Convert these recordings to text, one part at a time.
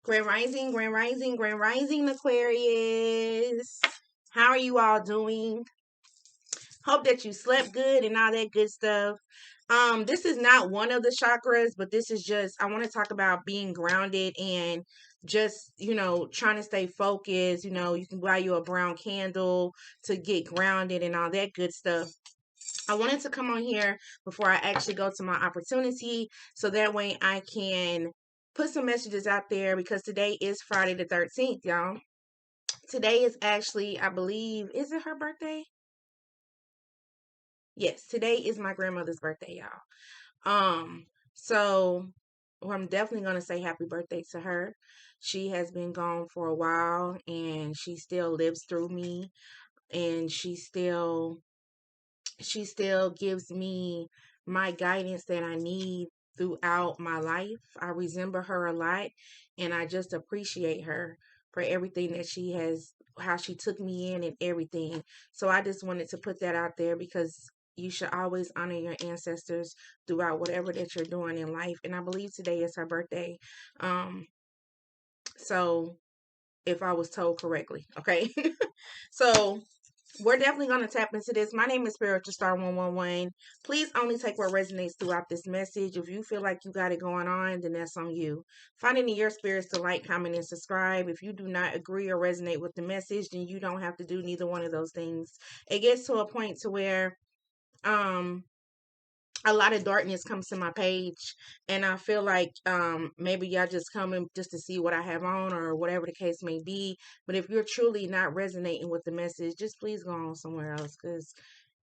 Grand Rising, Grand Rising, Grand Rising, Aquarius. How are you all doing? Hope that you slept good and all that good stuff. This is not one of the chakras, but this is just, I want to talk about being grounded and just, trying to stay focused. You can buy you a brown candle to get grounded and all that good stuff. I wanted to come on here before I actually go to my opportunity so that way I can put some messages out there because today is Friday the 13th, y'all. Today is actually, I believe, is it her birthday? Yes, today is my grandmother's birthday, y'all. So well, I'm definitely gonna say happy birthday to her. She has been gone for a while and she still lives through me and she still gives me my guidance that I need throughout my life. I resemble her a lot and I just appreciate her for everything that she has, how she took me in and everything. So I just wanted to put that out there because you should always honor your ancestors throughout whatever that you're doing in life. And I believe today is her birthday. Um, so if I was told correctly, okay. So we're definitely going to tap into this. My name is Spiritual Star 111. Please only take what resonates throughout this message. If you feel like you got it going on, then that's on you. Find it in your spirits to like, comment, and subscribe. If you do not agree or resonate with the message, then you don't have to do neither one of those things. It gets to a point to where um a lot of darkness comes to my page and I feel like maybe y'all just coming just to see what I have on or whatever the case may be, but if you're truly not resonating with the message, just please go on somewhere else because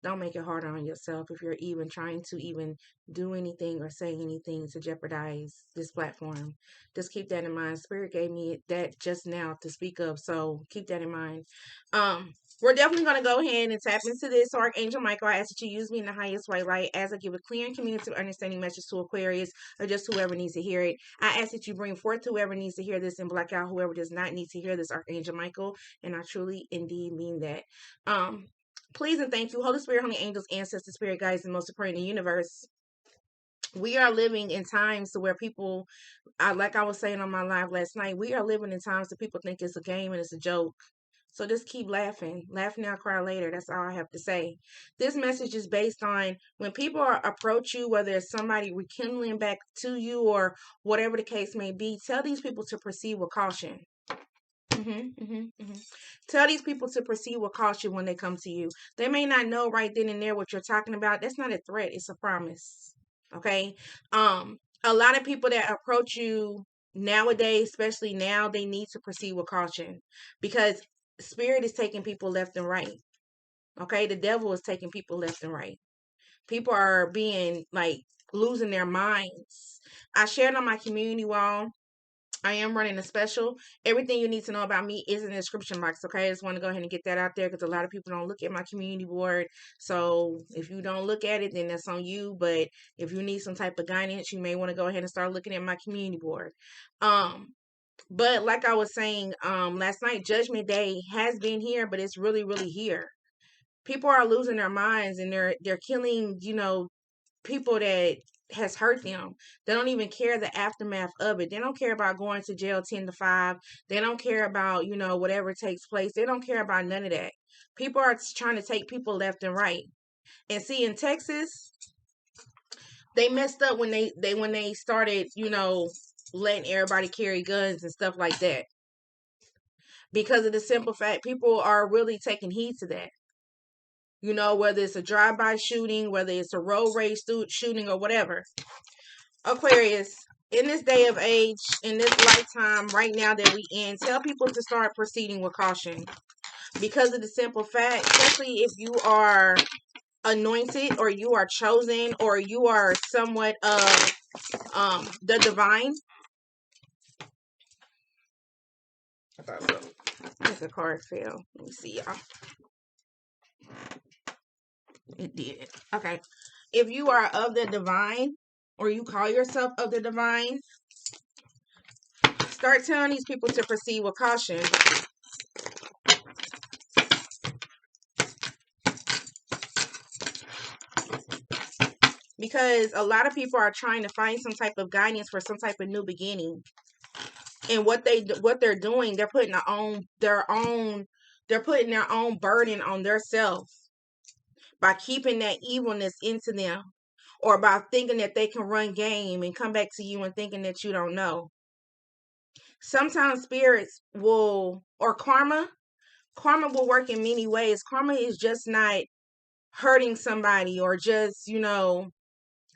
don't make it harder on yourself if you're even trying to even do anything or say anything to jeopardize this platform. Just keep that in mind. Spirit gave me that just now to speak of, so keep that in mind. We're definitely going to go ahead and tap into this. So Archangel Michael, I ask that you use me in the highest white light as I give a clear and communicative understanding message to Aquarius or just whoever needs to hear it. I ask that you bring forth whoever needs to hear this and black out whoever does not need to hear this, Archangel Michael. And I truly indeed mean that. Please and thank you, Holy Spirit, Holy Angels, Ancestors, Spirit Guides, and most supreme in the universe. We are living in times to where people, like I was saying on my live last night, we are living in times that people think it's a game and it's a joke. So just keep laughing. Laugh now, cry later. That's all I have to say. This message is based on when people approach you, whether it's somebody rekindling back to you or whatever the case may be, tell these people to proceed with caution. Tell these people to proceed with caution when they come to you. They may not know right then and there what you're talking about. That's not a threat. It's a promise. Okay. A lot of people that approach you nowadays, especially now, they need to proceed with caution because spirit is taking people left and right. Okay. The devil is taking people left and right. People are being like losing their minds. I shared on my community wall. I am running a special. Everything you need to know about me is in the description box, okay? I just want to go ahead and get that out there because a lot of people don't look at my community board. So if you don't look at it, then that's on you. But if you need some type of guidance, you may want to go ahead and start looking at my community board. But like I was saying last night, Judgment Day has been here, but it's really, really here. People are losing their minds and they're killing, people that has hurt them. They don't even care the aftermath of it. They don't care about going to jail 10 to 5. They don't care about, whatever takes place. They don't care about none of that. People are trying to take people left and right. And see, in Texas, they messed up when they started, letting everybody carry guns and stuff like that. Because of the simple fact people are really taking heed to that. Whether it's a drive-by shooting, whether it's a road rage shooting or whatever. Aquarius, in this day of age, in this lifetime, right now that we in, tell people to start proceeding with caution. Because of the simple fact, especially if you are anointed or you are chosen or you are somewhat of the divine. I thought so. I think the card fell. Let me see, y'all. It did. Okay. If you are of the divine or you call yourself of the divine, start telling these people to proceed with caution. Because a lot of people are trying to find some type of guidance for some type of new beginning. And what they're doing, they're putting they're putting their own burden on themselves by keeping that evilness into them, or by thinking that they can run game and come back to you and thinking that you don't know. Sometimes spirits will, or karma will work in many ways. Karma is just not hurting somebody or just,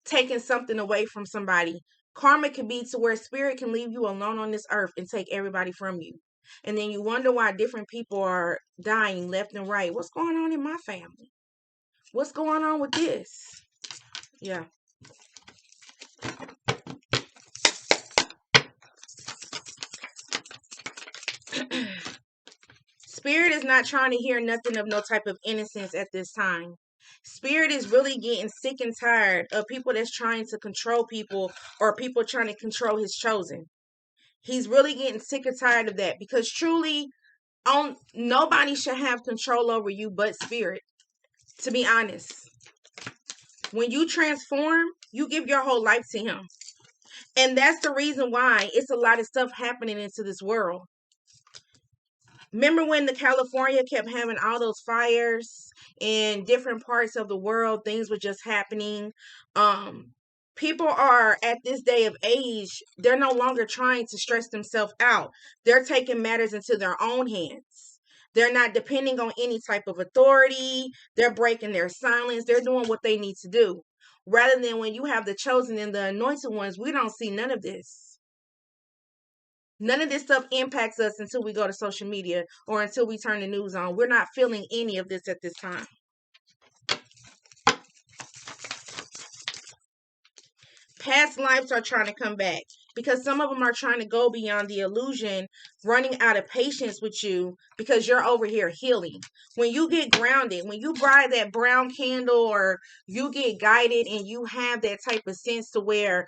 taking something away from somebody. Karma can be to where spirit can leave you alone on this earth and take everybody from you. And then you wonder why different people are dying left and right. What's going on in my family? What's going on with this? Yeah. Spirit is not trying to hear nothing of no type of innocence at this time. Spirit is really getting sick and tired of people that's trying to control people, or people trying to control his chosen. He's really getting sick and tired of that, because truly, nobody should have control over you but spirit. To be honest, when you transform, you give your whole life to him. And that's the reason why it's a lot of stuff happening into this world. Remember when the California kept having all those fires in different parts of the world? Things were just happening. People are at this day of age, they're no longer trying to stress themselves out. They're taking matters into their own hands. They're not depending on any type of authority. They're breaking their silence. They're doing what they need to do. Rather than when you have the chosen and the anointed ones, we don't see none of this. None of this stuff impacts us until we go to social media or until we turn the news on. We're not feeling any of this at this time. Past lives are trying to come back, because some of them are trying to go beyond the illusion, running out of patience with you because you're over here healing. When you get grounded, when you buy that brown candle, or you get guided and you have that type of sense to where,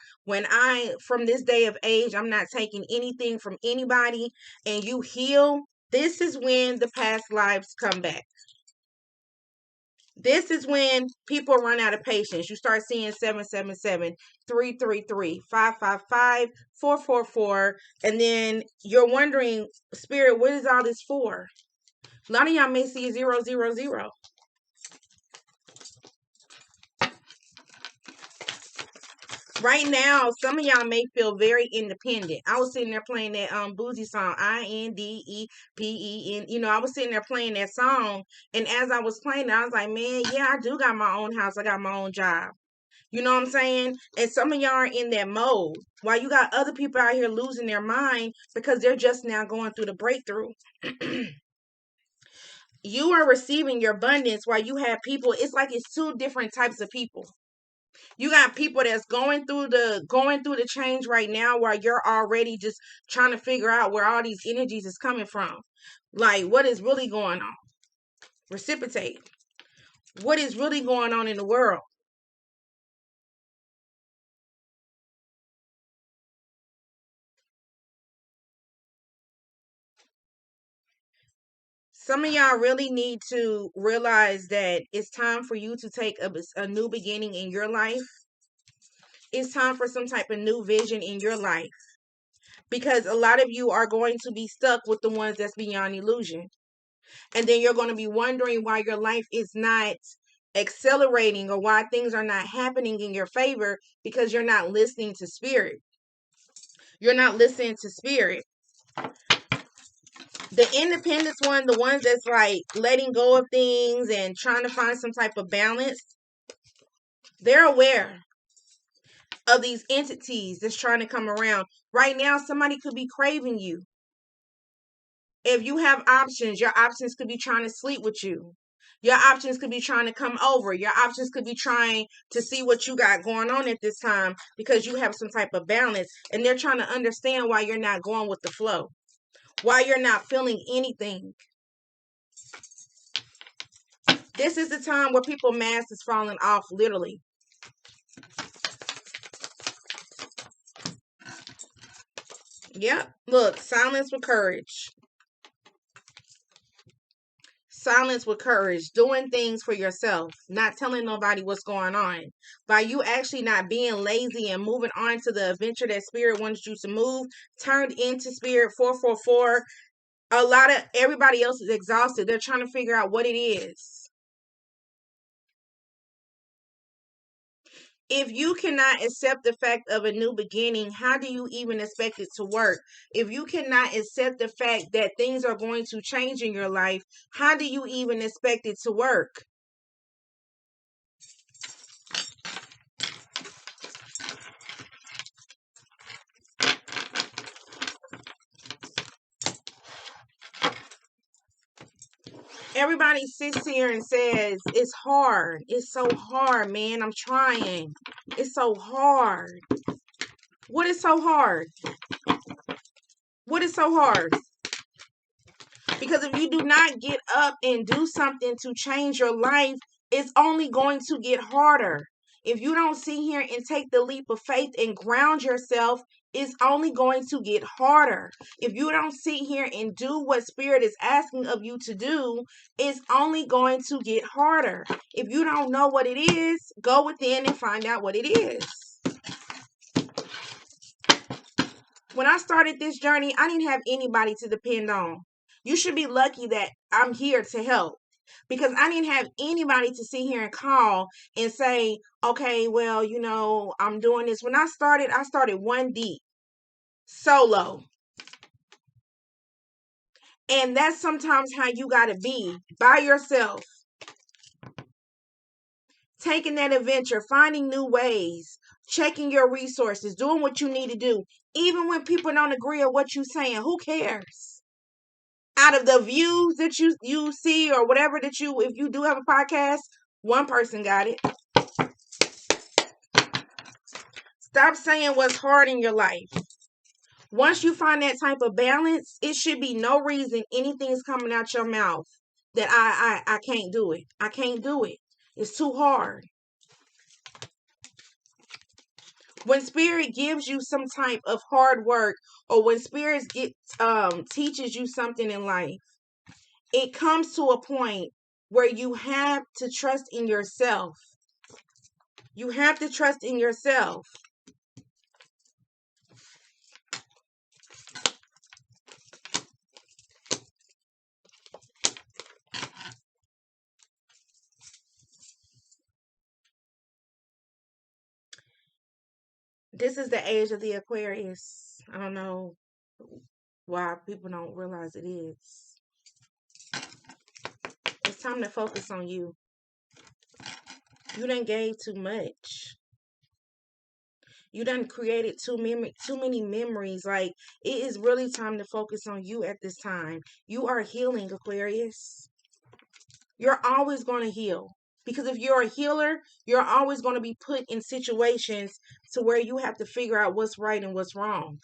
from this day of age, I'm not taking anything from anybody, and you heal, this is when the past lives come back. This is when people run out of patience. You start seeing 777, 333, 555, 444, and then you're wondering, spirit, what is all this for? A lot of y'all may see 000. Right now, some of y'all may feel very independent. I was sitting there playing that Boozy song, INDEPEN. I was sitting there playing that song, and as I was playing it, I was like, man, yeah, I do got my own house. I got my own job. You know what I'm saying? And some of y'all are in that mode, while you got other people out here losing their mind because they're just now going through the breakthrough. You are receiving your abundance, while you have people, it's like it's two different types of people. You got people that's going through the change right now, while you're already just trying to figure out where all these energies is coming from. Like, what is really going on? Reciprocate. What is really going on in the world? Some of y'all really need to realize that it's time for you to take a new beginning in your life. It's time for some type of new vision in your life, because a lot of you are going to be stuck with the ones that's beyond illusion. And then you're going to be wondering why your life is not accelerating, or why things are not happening in your favor, because you're not listening to spirit. You're not listening to spirit. The independence one, the ones that's like letting go of things and trying to find some type of balance, they're aware of these entities that's trying to come around. Right now, somebody could be craving you. If you have options, your options could be trying to sleep with you. Your options could be trying to come over. Your options could be trying to see what you got going on at this time, because you have some type of balance. And they're trying to understand why you're not going with the flow, why you're not feeling anything. This is the time where people mask is falling off, literally. Yep. Look, silence with courage. Silence with courage, doing things for yourself, not telling nobody what's going on. By you actually not being lazy and moving on to the adventure that Spirit wants you to move, turned into Spirit 444. A lot of everybody else is exhausted. They're trying to figure out what it is. If you cannot accept the fact of a new beginning, how do you even expect it to work? If you cannot accept the fact that things are going to change in your life, how do you even expect it to work? Everybody sits here and says, it's hard. It's so hard, man. I'm trying. It's so hard. What is so hard? What is so hard? Because if you do not get up and do something to change your life, it's only going to get harder. If you don't sit here and take the leap of faith and ground yourself, it's only going to get harder. If you don't sit here and do what Spirit is asking of you to do, it's only going to get harder. If you don't know what it is, go within and find out what it is. When I started this journey, I didn't have anybody to depend on. You should be lucky that I'm here to help, because I didn't have anybody to sit here and call and say, okay, well, I'm doing this. When I started one deep, solo. And that's sometimes how you got to be, by yourself. Taking that adventure, finding new ways, checking your resources, doing what you need to do. Even when people don't agree with what you're saying, who cares? Out of the views that you see or whatever if you do have a podcast, one person got it. Stop saying what's hard in your life. Once you find that type of balance, it should be no reason anything's coming out your mouth that I can't do it. I can't do it. It's too hard. When Spirit gives you some type of hard work, or when Spirit teaches you something in life, it comes to a point where you have to trust in yourself. You have to trust in yourself. This is the age of the Aquarius. I don't know why people don't realize it is. It's time to focus on you. You done gave too much. You done created too many memories. Like, it is really time to focus on you at this time. You are healing, Aquarius. You're always going to heal. Because if you're a healer, you're always going to be put in situations to where you have to figure out what's right and what's wrong.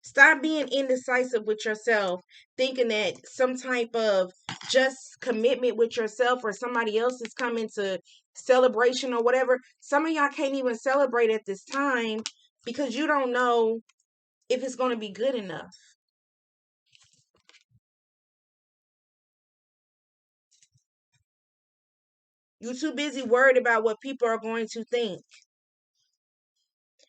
Stop being indecisive with yourself, thinking that some type of just commitment with yourself or somebody else is coming to celebration or whatever. Some of y'all can't even celebrate at this time because you don't know if it's going to be good enough. You're too busy worried about what people are going to think.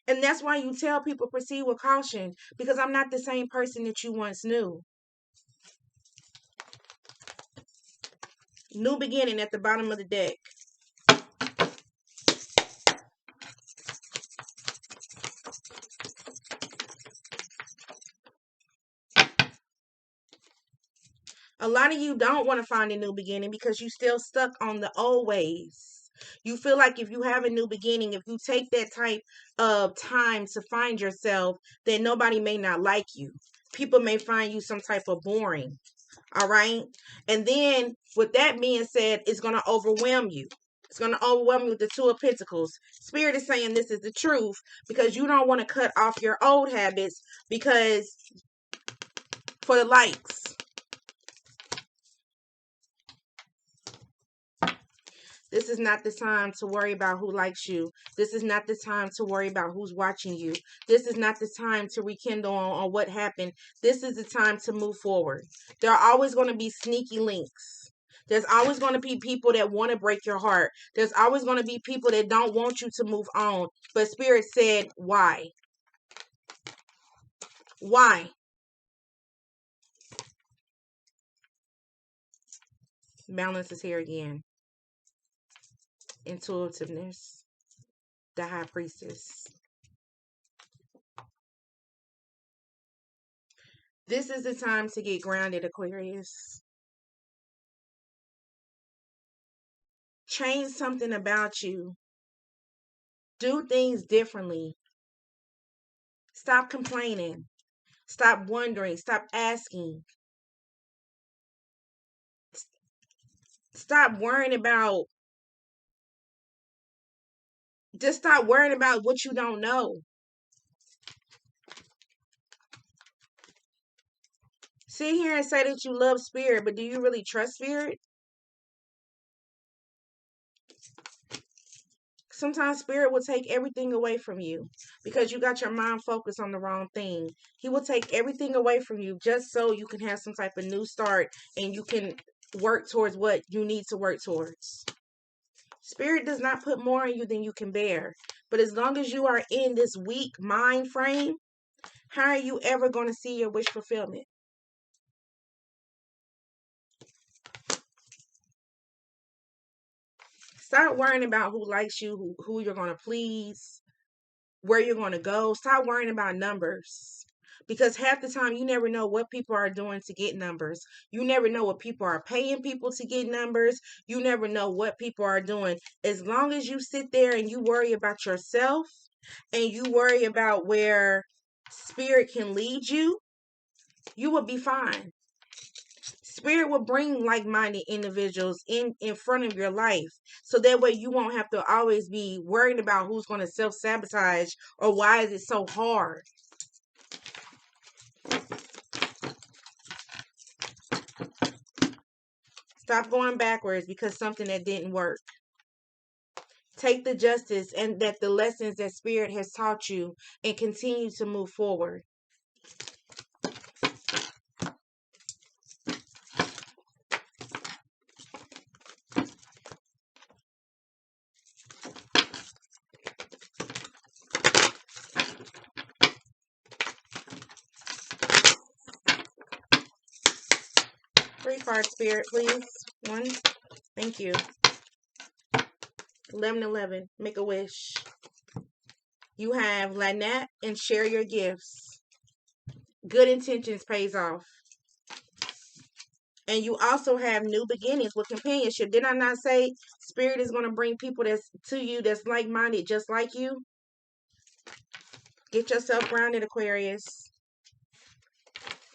And that's why you tell people proceed with caution, because I'm not the same person that you once knew. New beginning at the bottom of the deck. A lot of you don't want to find a new beginning because you still stuck on the old ways. You feel like if you have a new beginning, if you take that type of time to find yourself, then nobody may not like you. People may find you some type of boring. All right. And then with that being said, it's going to overwhelm you. It's going to overwhelm you with the Two of Pentacles. Spirit is saying this is the truth because you don't want to cut off your old habits because for the likes. This is not the time to worry about who likes you. This is not the time to worry about who's watching you. This is not the time to rekindle on what happened. This is the time to move forward. There are always going to be sneaky links. There's always going to be people that want to break your heart. There's always going to be people that don't want you to move on. But Spirit said, why? Why? Balance is here again. Intuitiveness. The High Priestess. This is the time to get grounded, Aquarius. Change something about you. Do things differently. Stop complaining. Stop wondering. Stop asking. Stop worrying about. Just stop worrying about what you don't know. Sit here and say that you love Spirit, but do you really trust Spirit? Sometimes Spirit will take everything away from you because you got your mind focused on the wrong thing. He will take everything away from you just so you can have some type of new start and you can work towards what you need to work towards. Spirit does not put more on you than you can bear. But as long as you are in this weak mind frame, how are you ever going to see your wish fulfillment? Stop worrying about who likes you, who you're going to please, where you're going to go. Stop worrying about numbers. Because half the time you never know what people are doing to get numbers. You never know what people are paying people to get numbers. You never know what people are doing. As long as you sit there and you worry about yourself and you worry about where Spirit can lead you, you will be fine. Spirit will bring like-minded individuals in front of your life. So that way you won't have to always be worried about who's going to self-sabotage or why is it so hard. Stop going backwards because something that didn't work. Take the justice and that the lessons that Spirit has taught you and continue to move forward. Three cards, Spirit, please. One. Thank you. 1111. Make a wish. You have Lynette and share your gifts. Good intentions pays off. And you also have new beginnings with companionship. Did I not say Spirit is going to bring people that's to you that's like-minded just like you? Get yourself grounded, Aquarius.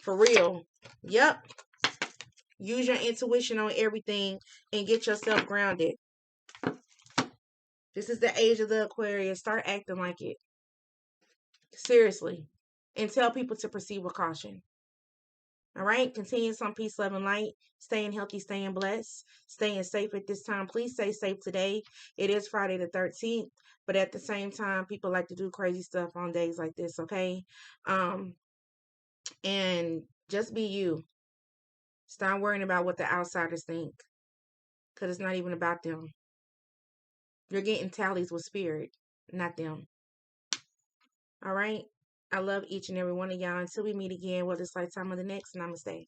For real. Yep. Use your intuition on everything and get yourself grounded. This is the age of the Aquarius. Start acting like it. Seriously. And tell people to proceed with caution. All right? Continue some peace, love, and light. Staying healthy, staying blessed, staying safe at this time. Please stay safe today. It is Friday the 13th. But at the same time, people like to do crazy stuff on days like this, okay? And just be you. Stop worrying about what the outsiders think. Because it's not even about them. You're getting tallies with Spirit, not them. All right? I love each and every one of y'all. Until we meet again, whether it's lifetime or the next, namaste.